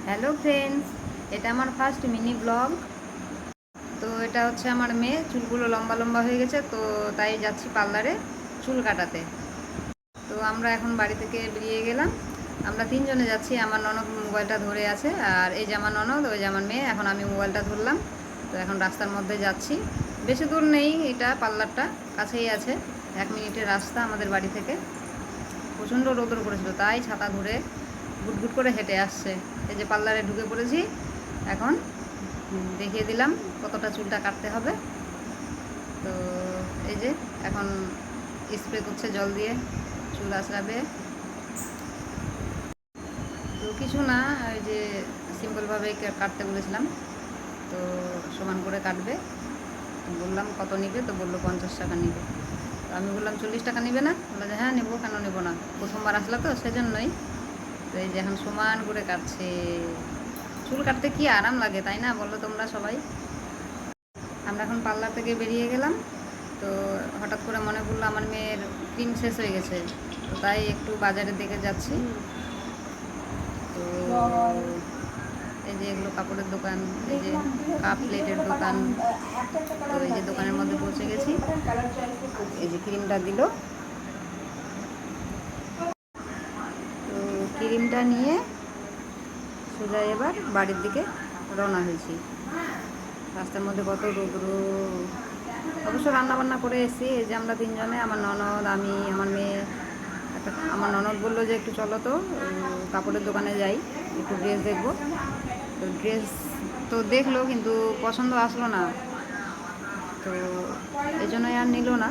Hello friends, এটা আমার first mini blog. তো এটা হচ্ছে আমার মেয়ে, চুলগুলো লম্বা লম্বা হয়ে গেছে, তো তাই যাচ্ছি পার্লারে চুল কাটাতে। তো আমরা এখন বাড়ি থেকে বেরিয়ে গেলাম, আমরা তিনজনে যাচ্ছি। আমার ননদ মোবাইলটা ধরে আছে, আর এই যে আমার ননদ, ওই যে আমার মেয়ে। এখন আমি মোবাইলটা ধরলাম, তো এখন রাস্তার মধ্যে যাচ্ছি। বেশি দূর নেই, এটা পার্লারটা কাছেই আছে, 1 মিনিটের রাস্তা আমাদের বাড়ি থেকে। প্রচণ্ড রোদর করেছিল, তাই ছাতা ধরে গুটগুট করে হেঁটে আসছে। এই যে পার্লারে ঢুকে পড়েছি। এখন দেখিয়ে দিলাম কতটা চুলটা কাটতে হবে। তো এই যে এখন স্প্রে করছে জল দিয়ে, চুল আঁচড়াবে। তো কিছু না, ওই যে সিম্পলভাবে কাটতে বলেছিলাম, তো সমান করে কাটবে। তো বললাম কত নিবে, তো বললো 50 টাকা নিবে। তো আমি বললাম 40 টাকা নিবে না? বললো যে হ্যাঁ নেবো, কেন নেবো না, প্রথমবার আসলে তো সেজন্যই। তো এই যে এখন সমান করে কাটছে। চুল কাটতে কি আরাম লাগে, তাই না বলো তোমরা সবাই? আমরা এখন পার্লার থেকে বেরিয়ে গেলাম। তো হঠাৎ করে মনে পড়লো আমার মেয়ের ক্রিম শেষ হয়ে গেছে, তো তাই একটু বাজারের দিকে যাচ্ছি। তো এই যে এগুলো কাপড়ের দোকান, এই যে কাপ প্লেটের দোকান। তো এই যে দোকানের মধ্যে পৌঁছে গেছি। এই যে ক্রিমটা দিল, তো ক্রিমটা নিয়ে সোজা এবার বাড়ির দিকে রওনা হয়েছি। রাস্তার মধ্যে কত রৌদ্র। অবশ্য রান্নাবান্না করে এসেছি। এই যে আমরা তিনজনে, আমার ননদ, আমি, আমার মেয়ে। আমার ননদ বললো যে একটু চলো তো কাপড়ের দোকানে যাই, একটু ড্রেস দেখবো। তো ড্রেস তো দেখলো, কিন্তু পছন্দ আসলো না, তো এই জন্যই আর নিল না।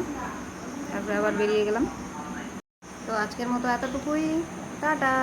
তারপরে আবার বেরিয়ে গেলাম। তো আজকের মতো এতটুকুই। টাটা।